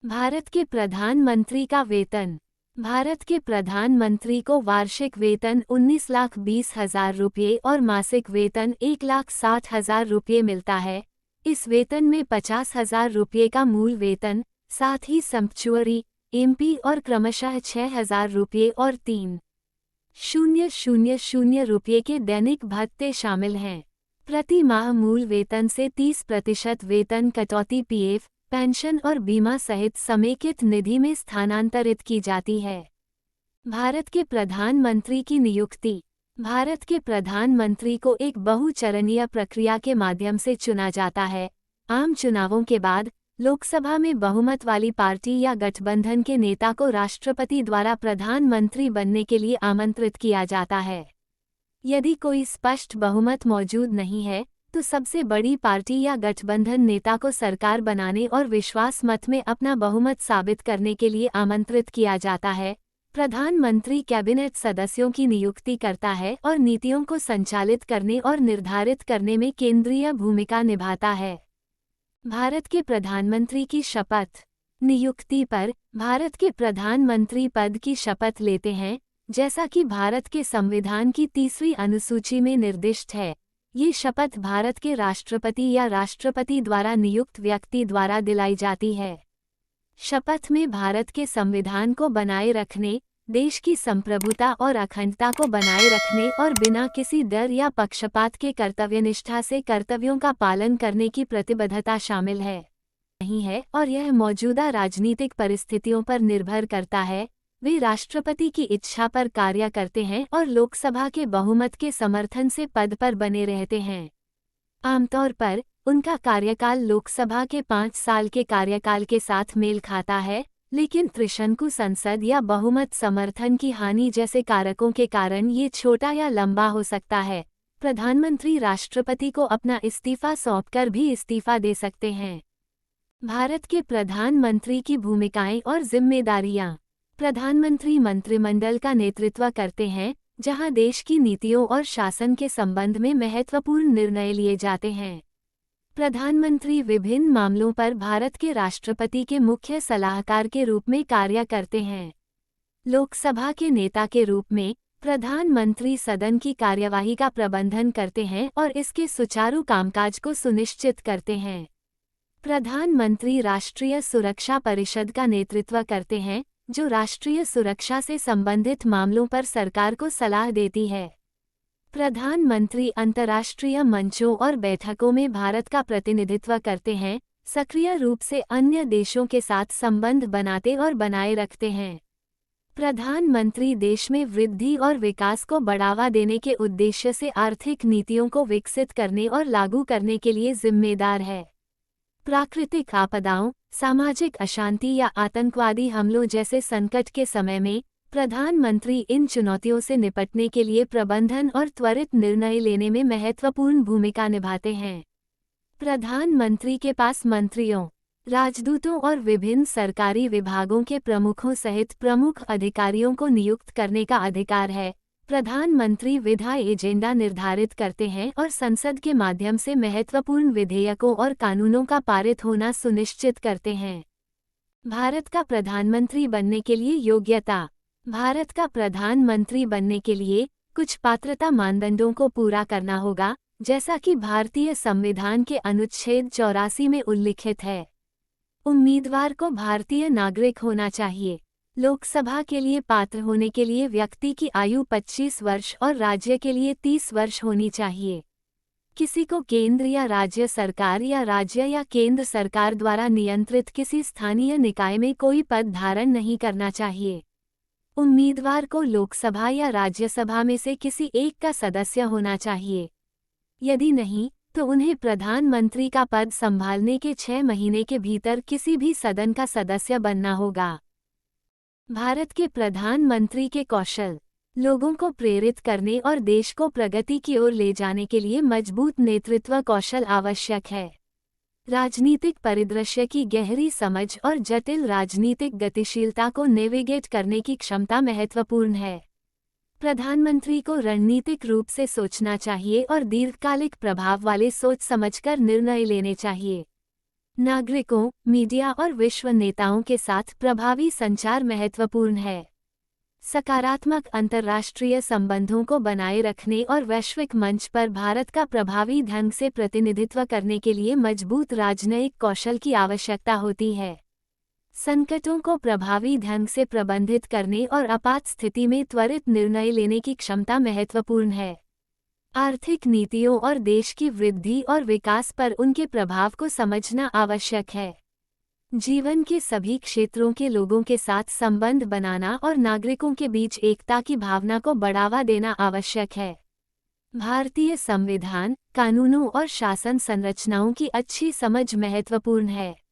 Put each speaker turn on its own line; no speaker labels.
भारत के प्रधानमंत्री का वेतन। भारत के प्रधानमंत्री को वार्षिक वेतन 19,20,000 रुपये और मासिक वेतन 1,60,000 रुपये मिलता है। इस वेतन में 50,000 रुपये का मूल वेतन, साथ ही सैंक्चुअरी, एमपी और क्रमशः 6,000 रुपये और 3,000 रुपये के दैनिक भत्ते शामिल हैं। प्रति माह मूल वेतन से 30% वेतन कटौती पीएफ, पेंशन और बीमा सहित समेकित निधि में स्थानांतरित की जाती है। भारत के प्रधानमंत्री की नियुक्ति। भारत के प्रधानमंत्री को एक बहुचरणीय प्रक्रिया के माध्यम से चुना जाता है। आम चुनावों के बाद लोकसभा में बहुमत वाली पार्टी या गठबंधन के नेता को राष्ट्रपति द्वारा प्रधानमंत्री बनने के लिए आमंत्रित किया जाता है। यदि कोई स्पष्ट बहुमत मौजूद नहीं है, तो सबसे बड़ी पार्टी या गठबंधन नेता को सरकार बनाने और विश्वास मत में अपना बहुमत साबित करने के लिए आमंत्रित किया जाता है। प्रधानमंत्री कैबिनेट सदस्यों की नियुक्ति करता है और नीतियों को संचालित करने और निर्धारित करने में केंद्रीय भूमिका निभाता है। भारत के प्रधानमंत्री की शपथ। नियुक्ति पर भारत के प्रधानमंत्री पद की शपथ लेते हैं, जैसा कि भारत के संविधान की 30वीं अनुसूची में निर्दिष्ट है। ये शपथ भारत के राष्ट्रपति या राष्ट्रपति द्वारा नियुक्त व्यक्ति द्वारा दिलाई जाती है। शपथ में भारत के संविधान को बनाए रखने, देश की संप्रभुता और अखंडता को बनाए रखने और बिना किसी डर या पक्षपात के कर्तव्यनिष्ठा से कर्तव्यों का पालन करने की प्रतिबद्धता शामिल है नहीं है, और यह मौजूदा राजनीतिक परिस्थितियों पर निर्भर करता है। वे राष्ट्रपति की इच्छा पर कार्य करते हैं और लोकसभा के बहुमत के समर्थन से पद पर बने रहते हैं। आमतौर पर उनका कार्यकाल लोकसभा के 5 साल के कार्यकाल के साथ मेल खाता है, लेकिन त्रिशंकु संसद या बहुमत समर्थन की हानि जैसे कारकों के कारण ये छोटा या लंबा हो सकता है। प्रधानमंत्री राष्ट्रपति को अपना इस्तीफा सौंपकर भी इस्तीफा दे सकते हैं। भारत के प्रधानमंत्री की भूमिकाएं और जिम्मेदारियां। प्रधानमंत्री मंत्रिमंडल का नेतृत्व करते हैं, जहां देश की नीतियों और शासन के संबंध में महत्वपूर्ण निर्णय लिए जाते हैं। प्रधानमंत्री विभिन्न मामलों पर भारत के राष्ट्रपति के मुख्य सलाहकार के रूप में कार्य करते हैं। लोकसभा के नेता के रूप में प्रधानमंत्री सदन की कार्यवाही का प्रबंधन करते हैं और इसके सुचारू कामकाज को सुनिश्चित करते हैं। प्रधानमंत्री राष्ट्रीय सुरक्षा परिषद का नेतृत्व करते हैं, जो राष्ट्रीय सुरक्षा से संबंधित मामलों पर सरकार को सलाह देती है। प्रधानमंत्री अंतर्राष्ट्रीय मंचों और बैठकों में भारत का प्रतिनिधित्व करते हैं, सक्रिय रूप से अन्य देशों के साथ संबंध बनाते और बनाए रखते हैं। प्रधानमंत्री देश में वृद्धि और विकास को बढ़ावा देने के उद्देश्य से आर्थिक नीतियों को विकसित करने और लागू करने के लिए जिम्मेदार है। प्राकृतिक आपदाओं, सामाजिक अशांति या आतंकवादी हमलों जैसे संकट के समय में प्रधानमंत्री इन चुनौतियों से निपटने के लिए प्रबंधन और त्वरित निर्णय लेने में महत्वपूर्ण भूमिका निभाते हैं। प्रधानमंत्री के पास मंत्रियों, राजदूतों और विभिन्न सरकारी विभागों के प्रमुखों सहित प्रमुख अधिकारियों को नियुक्त करने का अधिकार है। प्रधानमंत्री विधायी एजेंडा निर्धारित करते हैं और संसद के माध्यम से महत्वपूर्ण विधेयकों और कानूनों का पारित होना सुनिश्चित करते हैं। भारत का प्रधानमंत्री बनने के लिए योग्यता। भारत का प्रधानमंत्री बनने के लिए कुछ पात्रता मानदंडों को पूरा करना होगा, जैसा कि भारतीय संविधान के अनुच्छेद 84 में उल्लिखित है। उम्मीदवार को भारतीय नागरिक होना चाहिए। लोकसभा के लिए पात्र होने के लिए व्यक्ति की आयु 25 वर्ष और राज्य के लिए 30 वर्ष होनी चाहिए। किसी को केंद्र या राज्य सरकार या राज्य या केंद्र सरकार द्वारा नियंत्रित किसी स्थानीय निकाय में कोई पद धारण नहीं करना चाहिए। उम्मीदवार को लोकसभा या राज्यसभा में से किसी एक का सदस्य होना चाहिए। यदि नहीं, तो उन्हें प्रधानमंत्री का पद संभालने के 6 महीने के भीतर किसी भी सदन का सदस्य बनना होगा। भारत के प्रधानमंत्री के कौशल। लोगों को प्रेरित करने और देश को प्रगति की ओर ले जाने के लिए मजबूत नेतृत्व कौशल आवश्यक है। राजनीतिक परिदृश्य की गहरी समझ और जटिल राजनीतिक गतिशीलता को नेविगेट करने की क्षमता महत्वपूर्ण है। प्रधानमंत्री को रणनीतिक रूप से सोचना चाहिए और दीर्घकालिक प्रभाव वाले सोच समझकर निर्णय लेने चाहिए। नागरिकों, मीडिया और विश्व नेताओं के साथ प्रभावी संचार महत्वपूर्ण है। सकारात्मक अंतर्राष्ट्रीय संबंधों को बनाए रखने और वैश्विक मंच पर भारत का प्रभावी ढंग से प्रतिनिधित्व करने के लिए मजबूत राजनयिक कौशल की आवश्यकता होती है। संकटों को प्रभावी ढंग से प्रबंधित करने और आपात स्थिति में त्वरित निर्णय लेने की क्षमता महत्वपूर्ण है। आर्थिक नीतियों और देश की वृद्धि और विकास पर उनके प्रभाव को समझना आवश्यक है। जीवन के सभी क्षेत्रों के लोगों के साथ संबंध बनाना और नागरिकों के बीच एकता की भावना को बढ़ावा देना आवश्यक है। भारतीय संविधान, कानूनों और शासन संरचनाओं की अच्छी समझ महत्वपूर्ण है।